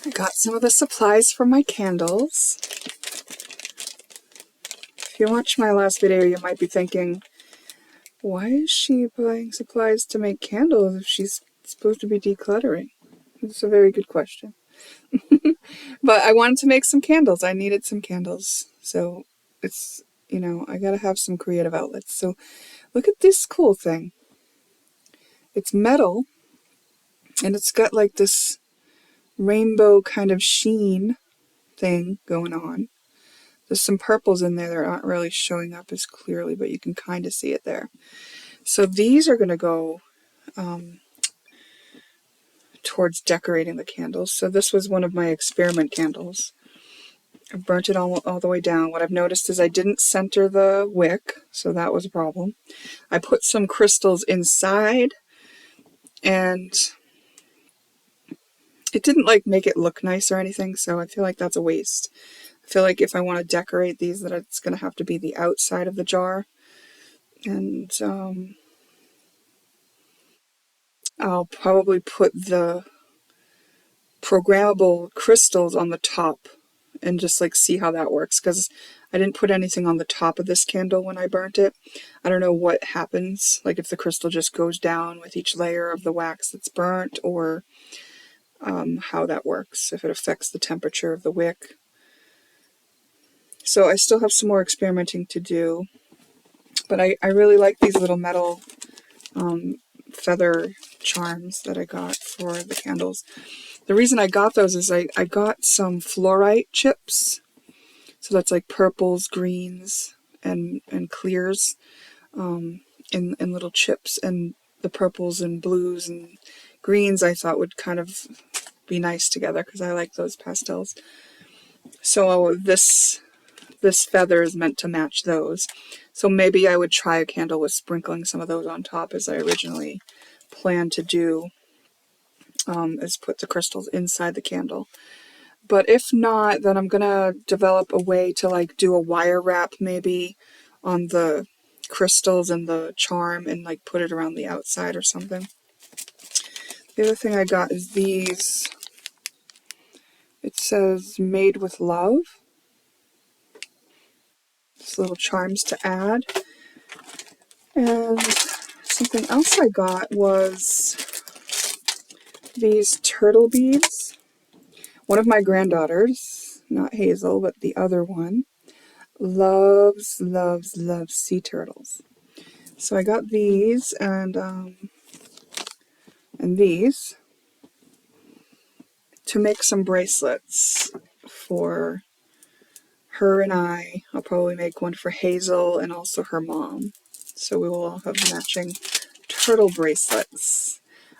I got some of the supplies for my candles. If you watched my last video, you might be thinking, why is she buying supplies to make candles if she's supposed to be decluttering? It's a very good question. But I wanted to make some candles. I needed some candles. So it's, I gotta have some creative outlets. So look at this cool thing. It's metal, and it's got like this rainbow kind of sheen thing going on. There's some purples in there that aren't really showing up as clearly, but you can kind of see it there. So these are going to go towards decorating the candles. So this was one of my experiment candles. I burnt it all the way down. What I've noticed is I didn't center the wick, so that was a problem. I put some crystals inside, and it didn't like make it look nice or anything, so I feel like that's a waste. I feel like if I want to decorate these, that it's going to have to be the outside of the jar. And I'll probably put the programmable crystals on the top and just like see how that works, because I didn't put anything on the top of this candle when I burnt it. I don't know what happens, like if the crystal just goes down with each layer of the wax that's burnt, or how that works, if it affects the temperature of the wick. So I still have some more experimenting to do, but I really like these little metal feather charms that I got for the candles. The reason I got those is I got some fluorite chips. So that's like purples, greens, and clears in little chips. And the purples and blues and greens I thought would kind of be nice together because I like those pastels. So this feather is meant to match those. So maybe I would try a candle with sprinkling some of those on top, as I originally planned to do, is put the crystals inside the candle. But if not, then I'm going to develop a way to like do a wire wrap maybe on the crystals and the charm and like put it around the outside or something. The other thing I got is these. It says made with love. Just little charms to add. And something else I got was these turtle beads. One of my granddaughters, not Hazel, but the other one, loves sea turtles. So I got these and these to make some bracelets for her and I. I'll probably make one for Hazel and also her mom. So we will all have matching turtle bracelets.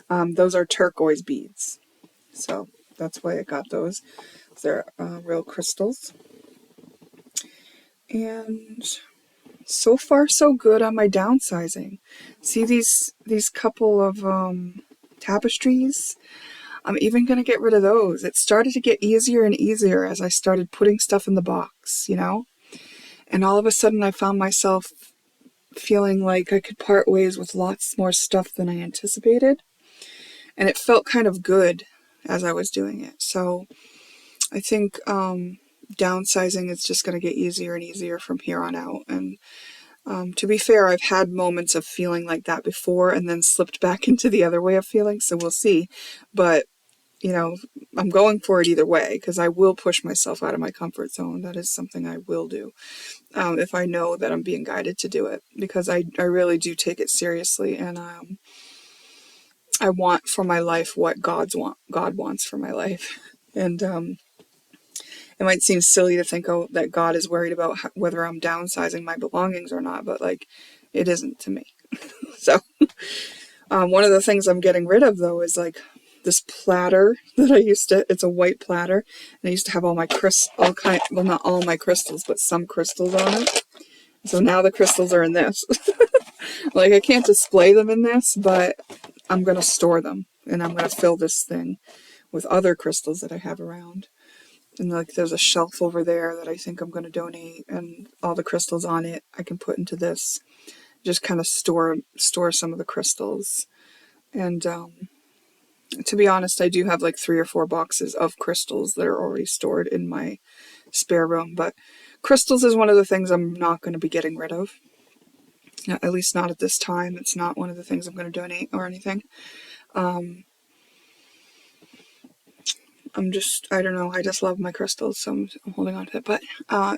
Those are turquoise beads. So that's why I got those. They're real crystals. And so far so good on my downsizing. See these couple of tapestries? I'm even going to get rid of those. It started to get easier and easier as I started putting stuff in the box, And all of a sudden I found myself feeling like I could part ways with lots more stuff than I anticipated. And it felt kind of good as I was doing it. So I think downsizing is just going to get easier and easier from here on out. And to be fair, I've had moments of feeling like that before and then slipped back into the other way of feeling, so we'll see. But, I'm going for it either way, because I will push myself out of my comfort zone. That is something I will do, if I know that I'm being guided to do it, because I really do take it seriously, and I want for my life what God wants for my life. And it might seem silly to think, that God is worried about whether I'm downsizing my belongings or not, but like, it isn't to me. So one of the things I'm getting rid of, though, is like this platter that it's a white platter, and I used to have all my well, not all my crystals, but some crystals on it. So now the crystals are in this. Like, I can't display them in this, but I'm going to store them, and I'm going to fill this thing with other crystals that I have around. And like, there's a shelf over there that I think I'm going to donate, and all the crystals on it I can put into this. Just kind of store some of the crystals. And To be honest, I do have like 3 or 4 boxes of crystals that are already stored in my spare room, but crystals is one of the things I'm not going to be getting rid of. At least not at this time. It's not one of the things I'm going to donate or anything. I don't know, I just love my crystals, so I'm holding on to it. But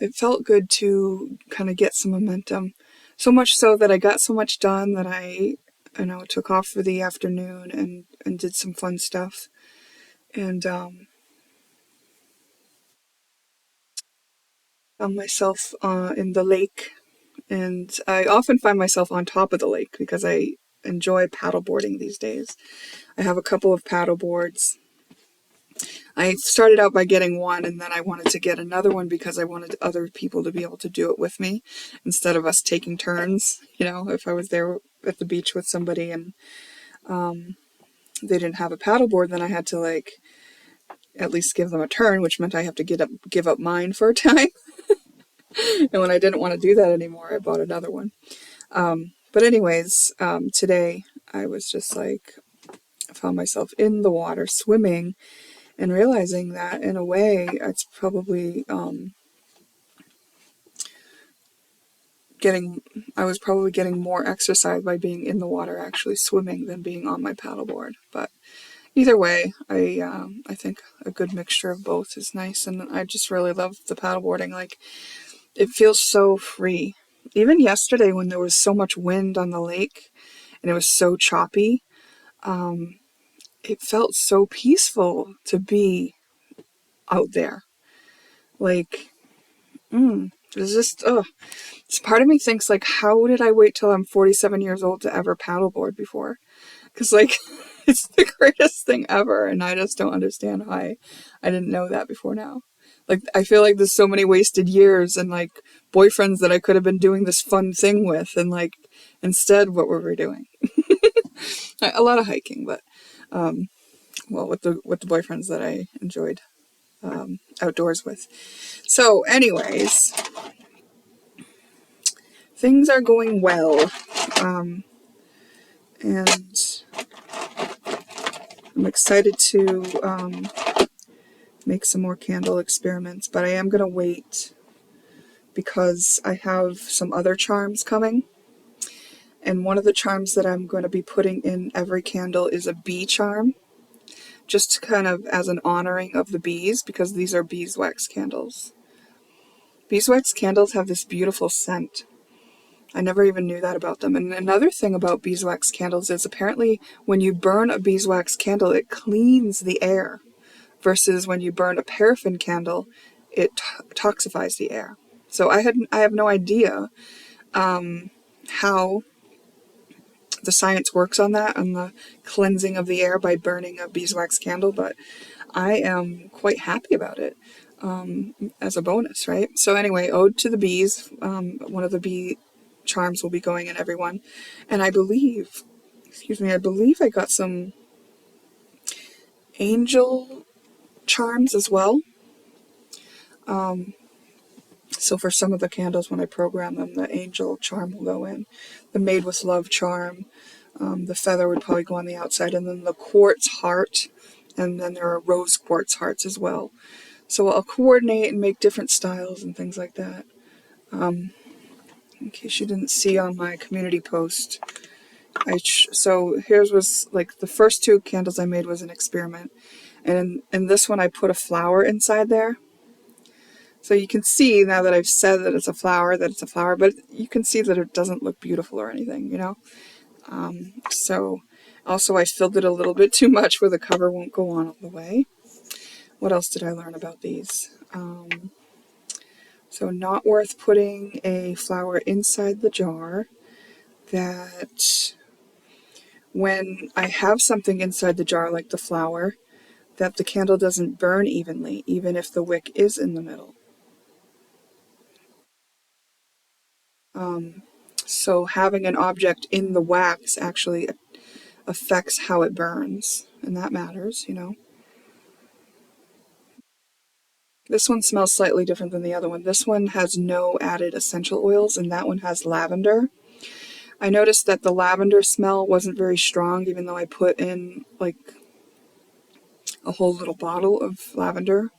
it felt good to kind of get some momentum. So much so that I got so much done that I took off for the afternoon and did some fun stuff. And found myself in the lake. And I often find myself on top of the lake because I enjoy paddleboarding these days. I have a couple of paddle boards. I started out by getting one, and then I wanted to get another one because I wanted other people to be able to do it with me instead of us taking turns. If I was there at the beach with somebody and they didn't have a paddleboard, then I had to at least give them a turn, which meant I have to give up mine for a time. And when I didn't want to do that anymore, I bought another one. But anyways, today I was just I found myself in the water swimming and realizing that in a way it's probably I was probably getting more exercise by being in the water actually swimming than being on my paddleboard. But either way, I think a good mixture of both is nice, and I just really love the paddleboarding. It feels so free. Even yesterday when there was so much wind on the lake and it was so choppy, it felt so peaceful to be out there. It's just, part of me thinks, how did I wait till I'm 47 years old to ever paddleboard before? Because, it's the greatest thing ever, and I just don't understand why I didn't know that before now. I feel like there's so many wasted years and, boyfriends that I could have been doing this fun thing with, and, instead, what were we doing? A lot of hiking, but, with the boyfriends that I enjoyed outdoors with. So, anyways, things are going well. And I'm excited to make some more candle experiments, but I am going to wait because I have some other charms coming. And one of the charms that I'm going to be putting in every candle is a bee charm, just kind of as an honoring of the bees, because these are beeswax candles. Beeswax candles have this beautiful scent. I never even knew that about them. And another thing about beeswax candles is apparently when you burn a beeswax candle, it cleans the air, versus when you burn a paraffin candle, it toxifies the air. So I have no idea how the science works on that, on the cleansing of the air by burning a beeswax candle, but I am quite happy about it as a bonus, right? So anyway, ode to the bees. One of the bee charms will be going in everyone. And I believe I got some angel charms as well. So for some of the candles, when I program them, the angel charm will go in. The made with love charm, the feather would probably go on the outside, and then the quartz heart, and then there are rose quartz hearts as well. So I'll coordinate and make different styles and things like that. In case you didn't see on my community post, so here's was the first 2 candles I made was an experiment, and in this one I put a flower inside there. So you can see now that I've said that it's a flower, but you can see that it doesn't look beautiful or anything, So also I filled it a little bit too much where the cover won't go on all the way. What else did I learn about these? So not worth putting a flower inside the jar. That when I have something inside the jar like the flower, that the candle doesn't burn evenly, even if the wick is in the middle. So having an object in the wax actually affects how it burns, and that matters, This one smells slightly different than the other one. This one has no added essential oils, and that one has lavender. I noticed that the lavender smell wasn't very strong, even though I put in a whole little bottle of lavender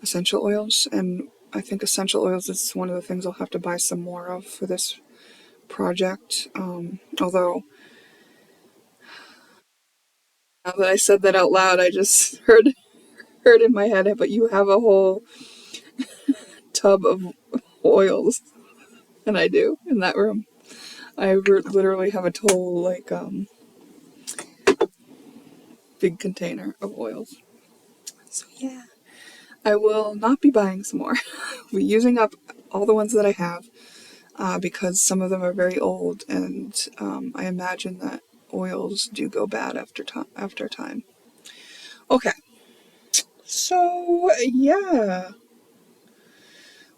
essential oils, and I think essential oils is one of the things I'll have to buy some more of for this project. Although, now that I said that out loud, I just heard in my head, but you have a whole tub of oils, and I do, in that room. I literally have a whole, like, big container of oils. So yeah, I will not be buying some more. I'll be using up all the ones that I have, because some of them are very old, and I imagine that oils do go bad after time. Okay, so yeah,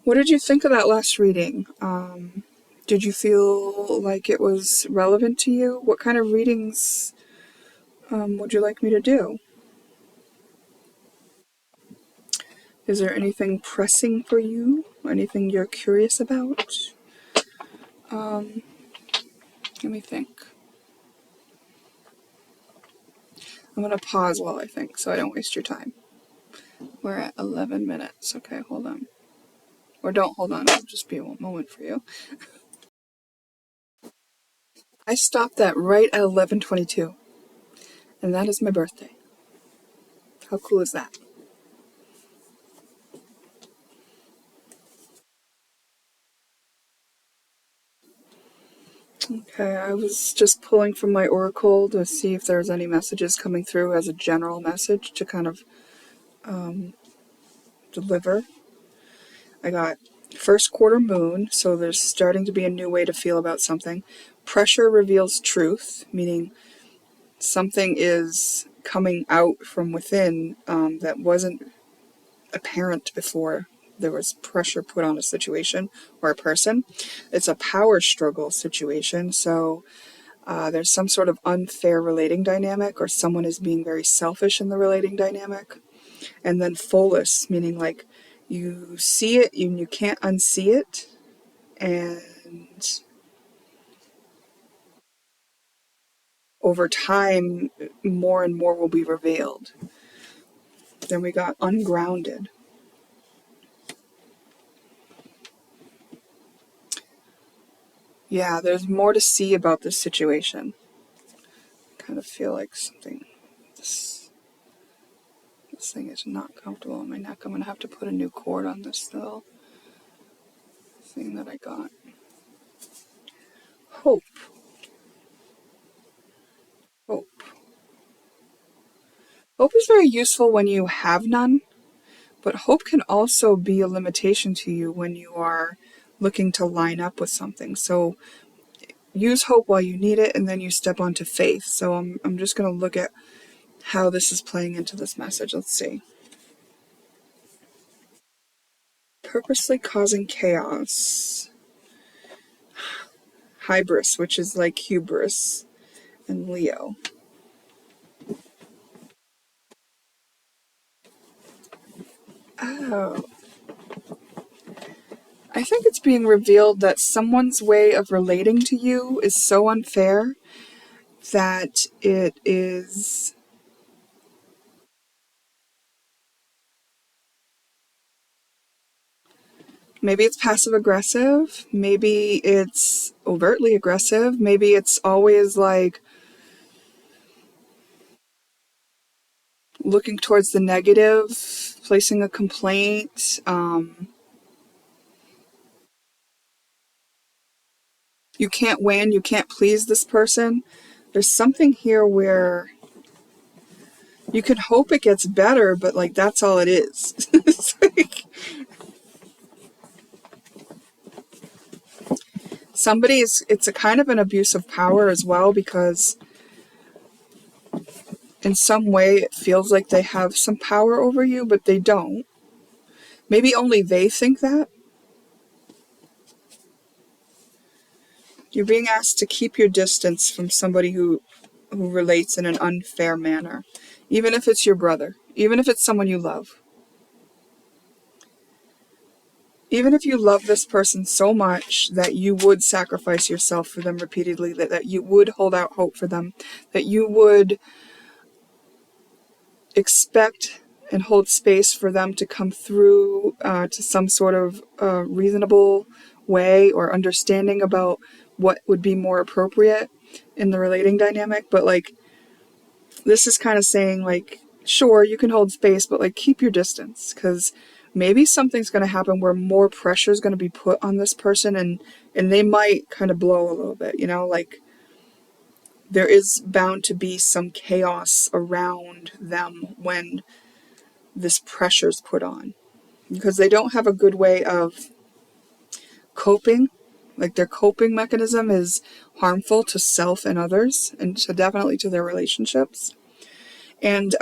what did you think of that last reading? Did you feel like it was relevant to you? What kind of readings would you like me to do? Is there anything pressing for you? Anything you're curious about? Let me think. I'm going to pause while I think so I don't waste your time. We're at 11 minutes. Okay, hold on. Or don't hold on, it'll just be a moment for you. I stopped that right at 11:22, and that is my birthday. How cool is that? Okay, I was just pulling from my oracle to see if there's any messages coming through as a general message to kind of deliver. I got first quarter moon, so there's starting to be a new way to feel about something. Pressure reveals truth, meaning something is coming out from within that wasn't apparent before there was pressure put on a situation or a person. It's a power struggle situation, so there's some sort of unfair relating dynamic, or someone is being very selfish in the relating dynamic. And then fullness, meaning like you see it and you can't unsee it, and over time more and more will be revealed. Then we got ungrounded. Yeah, there's more to see about this situation. Kind of feel like something, this thing is not comfortable in my neck. I'm gonna have to put a new cord on this little thing that I got. Hope. Hope. Hope is very useful when you have none, but hope can also be a limitation to you when you are looking to line up with something. So use hope while you need it, and then you step onto faith. So I'm just going to look at how this is playing into this message. Let's see. Purposely causing chaos. Hybris, which is like hubris, and Leo. Oh. I think it's being revealed that someone's way of relating to you is so unfair that it is... Maybe it's passive aggressive, maybe it's overtly aggressive, maybe it's always like looking towards the negative, placing a complaint. You can't win, you can't please this person. There's something here where you can hope it gets better, but like that's all it is. It's like it's a kind of an abuse of power as well, because in some way it feels like they have some power over you, but they don't. Maybe only they think that. You're being asked to keep your distance from somebody who relates in an unfair manner, even if it's your brother, even if it's someone you love. Even if you love this person so much that you would sacrifice yourself for them repeatedly, that you would hold out hope for them, that you would expect and hold space for them to come through to some sort of reasonable way or understanding about what would be more appropriate in the relating dynamic. But like, this is kind of saying like, sure, you can hold space, but like, keep your distance, because maybe something's going to happen where more pressure is going to be put on this person, and they might kind of blow a little bit, you know, like there is bound to be some chaos around them when this pressure's put on, because they don't have a good way of coping. Like, their coping mechanism is harmful to self and others, and to definitely to their relationships. And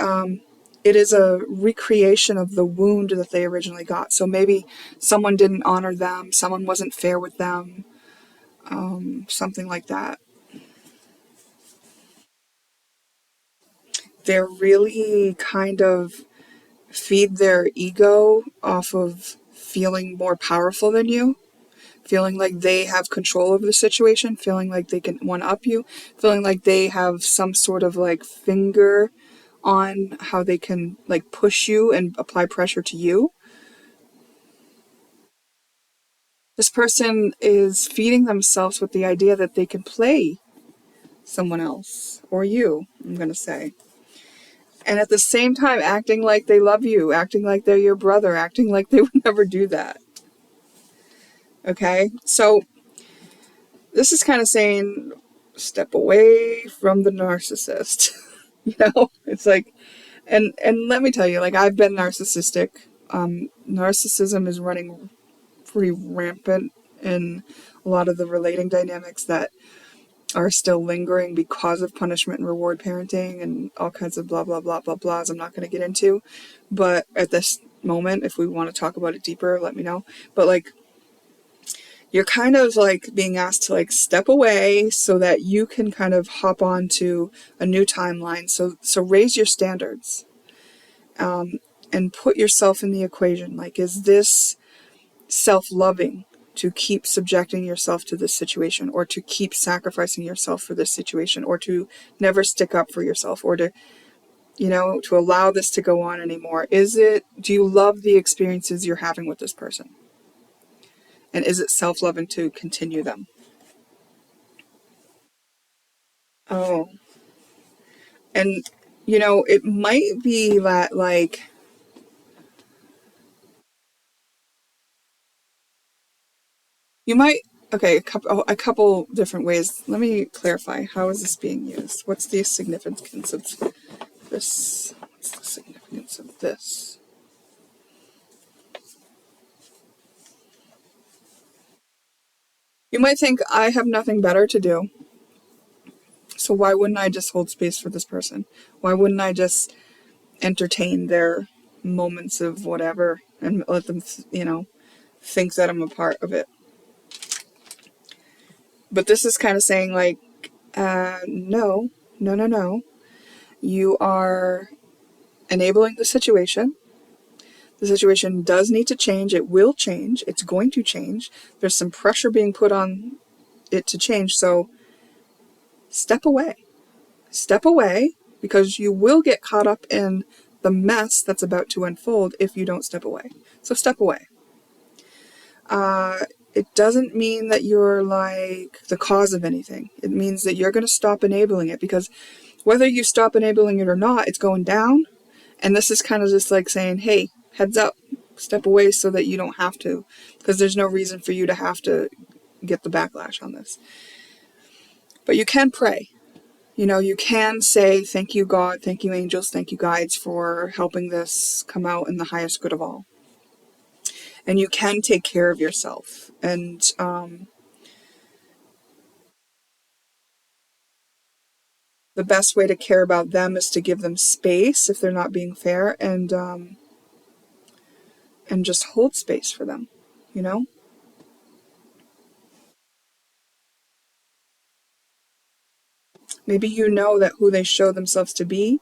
it is a recreation of the wound that they originally got. So maybe someone didn't honor them, someone wasn't fair with them, something like that. They're really kind of feed their ego off of feeling more powerful than you, feeling like they have control over the situation, feeling like they can one up you, feeling like they have some sort of like finger on how they can like push you and apply pressure to you. This person is feeding themselves with the idea that they can play someone else, or you, I'm going to say. And at the same time, acting like they love you, acting like they're your brother, acting like they would never do that. Okay? So this is kind of saying, step away from the narcissist. You know? It's like, and let me tell you, like, I've been narcissistic. Narcissism is running pretty rampant in a lot of the relating dynamics that are still lingering because of punishment and reward parenting and all kinds of blah, blah, blah, blah, blahs I'm not going to get into. But at this moment, if we want to talk about it deeper, let me know. But like, you're kind of like being asked to like step away so that you can kind of hop on to a new timeline. So raise your standards, and put yourself in the equation. Like, is this self-loving to keep subjecting yourself to this situation, or to keep sacrificing yourself for this situation, or to never stick up for yourself, or to, you know, to allow this to go on anymore? Do you love the experiences you're having with this person? And is it self-loving to continue them? Oh, and you know, it might be that like, you might, okay, a couple different ways. Let me clarify. How is this being used? What's the significance of this? What's the significance of this? You might think, I have nothing better to do, so why wouldn't I just hold space for this person? Why wouldn't I just entertain their moments of whatever and let them, you know, think that I'm a part of it? But this is kind of saying like, no, no, no, no. You are enabling the situation. The situation does need to change. It will change. It's going to change. There's some pressure being put on it to change. So step away. Step away, because you will get caught up in the mess that's about to unfold if you don't step away. So step away. It doesn't mean that you're like the cause of anything. It means that you're going to stop enabling it, because whether you stop enabling it or not, it's going down. And this is kind of just like saying, hey, heads up, step away so that you don't have to, because there's no reason for you to have to get the backlash on this. But you can pray. You know, you can say, thank you, God, thank you, angels, thank you, guides, for helping this come out in the highest good of all. And you can take care of yourself. And the best way to care about them is to give them space if they're not being fair, and just hold space for them, you know? Maybe you know that who they show themselves to be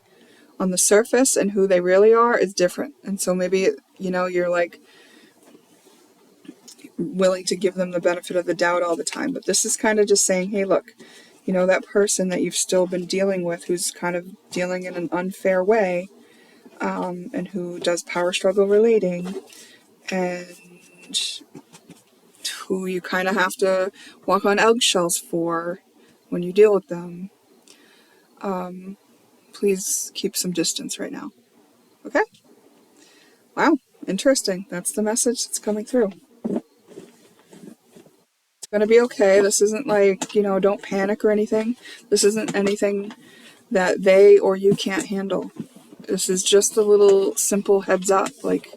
on the surface and who they really are is different. And so maybe, you know, you're like willing to give them the benefit of the doubt all the time. But this is kind of just saying, hey, look, you know, that person that you've still been dealing with, who's kind of dealing in an unfair way, and who does power struggle relating, and who you kind of have to walk on eggshells for when you deal with them, please keep some distance right now. Okay? Wow, interesting. That's the message that's coming through. It's going to be okay. This isn't like, don't panic or anything. This isn't anything that they or you can't handle. This is just a little simple heads up. Like,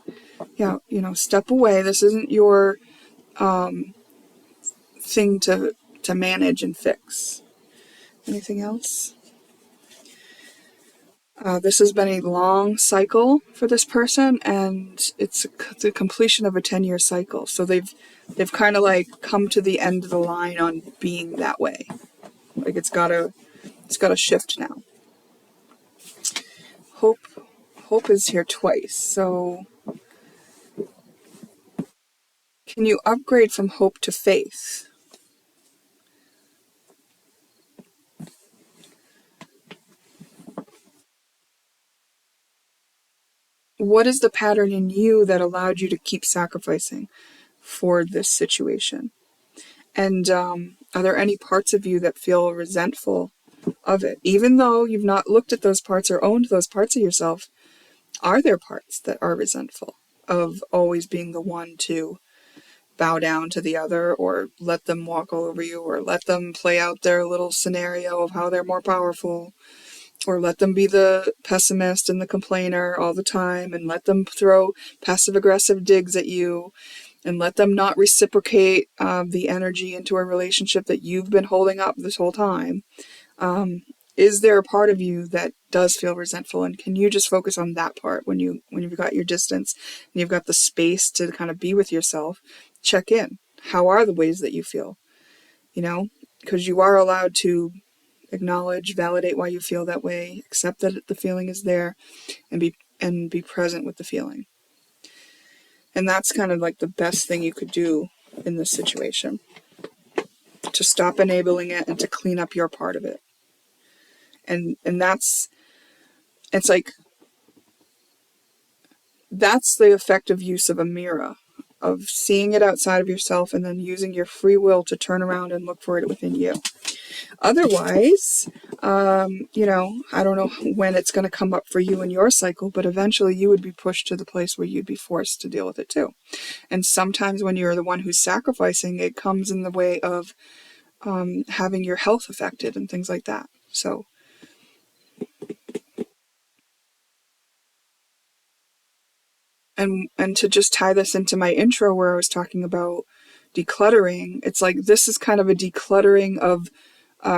yeah, step away. This isn't your thing to manage and fix. Anything else? This has been a long cycle for this person, and it's the completion of a 10-year cycle. So they've kind of like come to the end of the line on being that way. Like it's gotta shift now. Hope is here twice. So can you upgrade from hope to faith? What is the pattern in you that allowed you to keep sacrificing for this situation? And are there any parts of you that feel resentful of it? Even though you've not looked at those parts or owned those parts of yourself, are there parts that are resentful of always being the one to bow down to the other, or let them walk all over you, or let them play out their little scenario of how they're more powerful, or let them be the pessimist and the complainer all the time, and let them throw passive-aggressive digs at you, and let them not reciprocate the energy into a relationship that you've been holding up this whole time? Is there a part of you that does feel resentful, and can you just focus on that part when you've got your distance and you've got the space to kind of be with yourself? Check in. How are the ways that you feel? Because you are allowed to acknowledge, validate why you feel that way, accept that the feeling is there, and be present with the feeling. And that's kind of like the best thing you could do in this situation, to stop enabling it and to clean up your part of it. And it's like, that's the effective use of a mirror, of seeing it outside of yourself and then using your free will to turn around and look for it within you. Otherwise, I don't know when it's going to come up for you in your cycle, but eventually you would be pushed to the place where you'd be forced to deal with it too. And sometimes when you're the one who's sacrificing, it comes in the way of having your health affected and things like that. So, and to just tie this into my intro where I was talking about decluttering, it's like this is kind of a decluttering of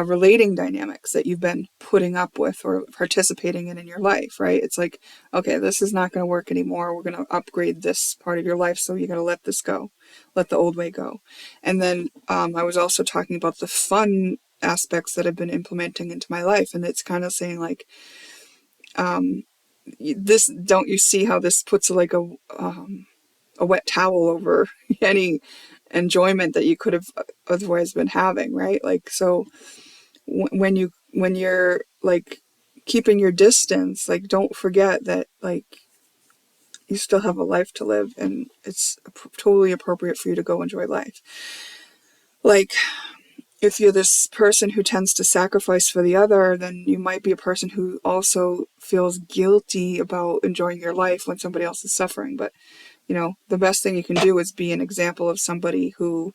relating dynamics that you've been putting up with or participating in your life, right? It's like, okay, this is not going to work anymore. We're going to upgrade this part of your life, so you got to let this go, let the old way go. And then I was also talking about the fun aspects that I've been implementing into my life, and it's kind of saying like, this, don't you see how this puts like a wet towel over any enjoyment that you could have otherwise been having, right? Like, so when you're like keeping your distance, like, don't forget that like you still have a life to live, and it's totally appropriate for you to go enjoy life. Like, if you're this person who tends to sacrifice for the other, then you might be a person who also feels guilty about enjoying your life when somebody else is suffering. But the best thing you can do is be an example of somebody who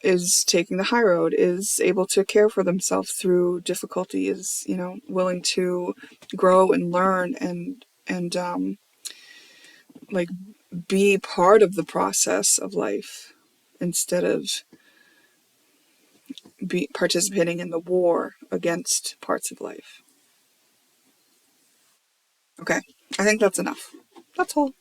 is taking the high road, is able to care for themselves through difficulty, is, willing to grow and learn and like be part of the process of life instead of participating in the war against parts of life. Okay, I think that's enough. That's all.